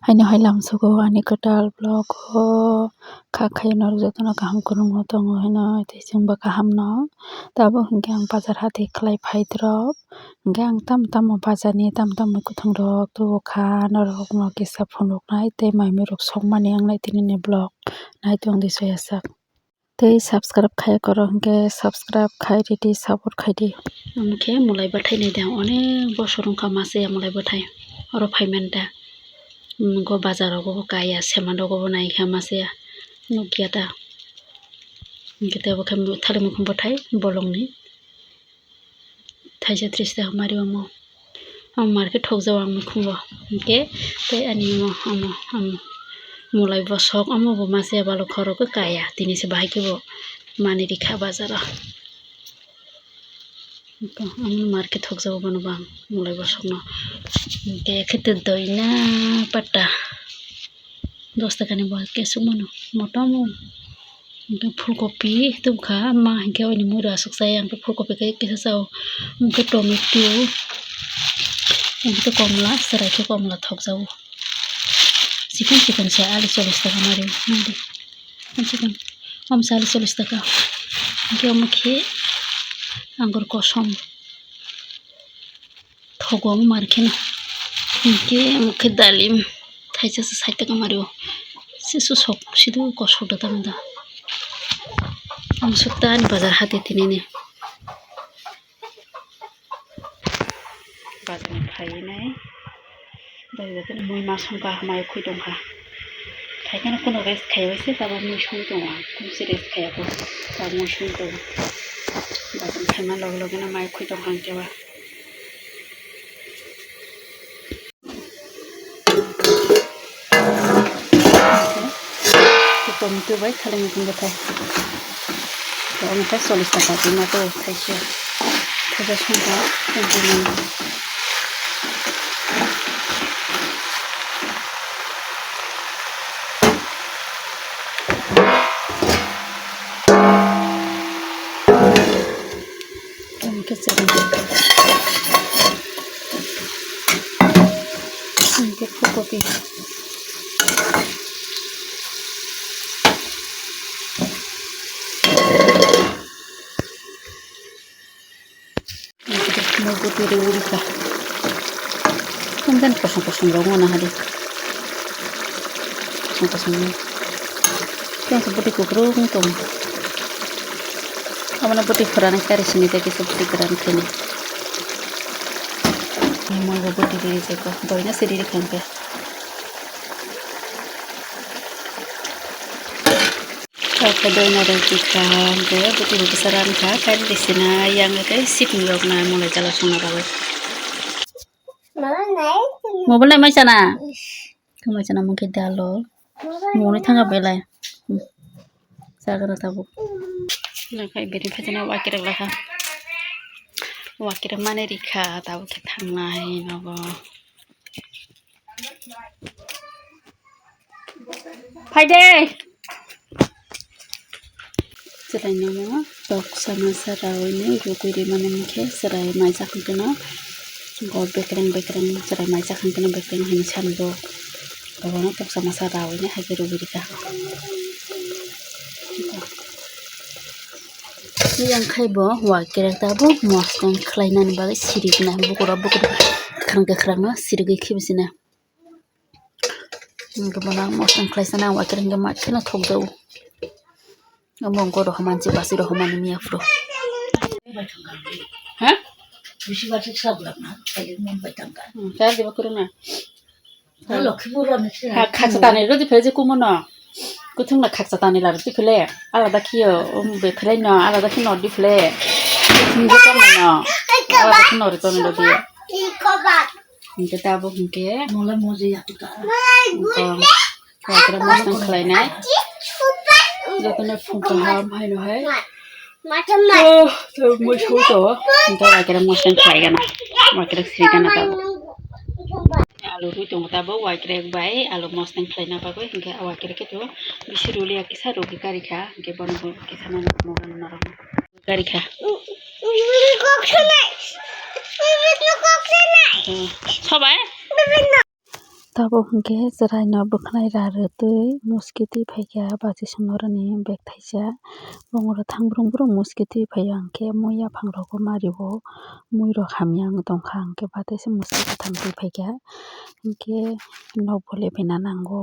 Haino hailam sugo ani katal blog ho kakai nor jotono kaham kurung tongo haino jingba kaham no tabo hingke ang bazar hati khlai phaitro hingke ang tam bazar ni tam mwkhwtwng rok tubo kha norok no kisa phone rok nai tei maimi rok sokmani ang naitini ni blog naitong di soyasak tei subscribe khai koro hingke subscribe khai ridi support khai di amkhe mulai bathai ni dang onek bosor wngkha masa mulai bathai oro phaimanda go bazar rogo kaya seman rogo naikha masaya nukya ta hingke bo khe thali mukhung bathai bolongni thaisa 30 taka mari omo market thokjak ang mukhung bo hingke tei ani amo mulai bosok amo bo masaya balok khoro khe kaya tini se bahai ke bo mani rikha bazar o amo market thokjak bono bang mulai bosok no hingke khete doi na pata 10 taka ni bo keso mano motamo hingke fulkopi tubkha ma hingke oni mura asukjai ang fulkopi khe kisa sao hingke tomato hingke komla serai khe komla thokjago chicken se alu 40 taka mari chicken amsa alu 40 taka hingke omo khe anggur kosom thogo amo markhe no hingke omo khe dalim thaisa 60 taka mari o sisu sok sidu kosok da tamda amsukta ni bazar hati tinini bazar ni phainai dai mui ma songka mai khoi dongkha khaikano kono rest khaibaise tabo mui song dong kumsi rest khayako tabo mui song dong bazar phaima loge na mai khoi dongkha keba tomato bai thali mukhung bathai omo 40 taka tomato thaisa thaisa songkha hingke fulkopi muguti reurika kemudian kosong rongo na hari kosong yang seperti kukurung tom amana putih kerana kari sini tadi seperti kerana kini mau putih diri seko doina sediri kangke kau doina roti kangke putih besaran kah kari di sini yang ke sitting rok na mulai jalan sona bawa mau beli macam mana mungkin dalo mau ni tangga belai sagara tabu lakai beri phajana wakira mane rikha tabu ke thangnai nobo phaide serai namo tok sama sarai ne rukuri mane mukhe serai maisa khungkeno gol bekreng serai maisa khungkeno bekreng hani sanbo bawano tok sama sarai ne hage rukuri ka yang khaibo wakira tabu moston khlainan bagai sirigna bukura krang no sirigi khibsina gobana moston khlaisana wakira nge matkena thokjau among goro hamanchi basi ro hamani miafro ha bisi batik sablak na kali mon batangka kali diba kuruna lokhipura mese ha khachatani rodi pheje kumono kuthungna khachatani la rodi phele alada khiyo be phele no alada khi nodi phele hingke kamano alada khi nori to nodi hingke tabo hingke mola moje yatuta wakira moston khlainai jotone phungka ham haino hai to moi shoto hingke wakira moston khlaigana wakira sirigana tabo alu rui tong tabo wakira bai alu moston khlaina bagoi hingke wakira ke to bisiruli akisa rugi karikha hingke bono kisana mogan narok karikha সবাই Tabo hingke cherai no bwkhwnai rarwtui muski tui faikha bachoi rwni beg taisa bongoro thangboro borok muski tui faiyo hingke mui yaphang rogo mario mui rok hamya tongkha hingke bataisa muski bwthang tui faikha hingke nog bo lebina nango.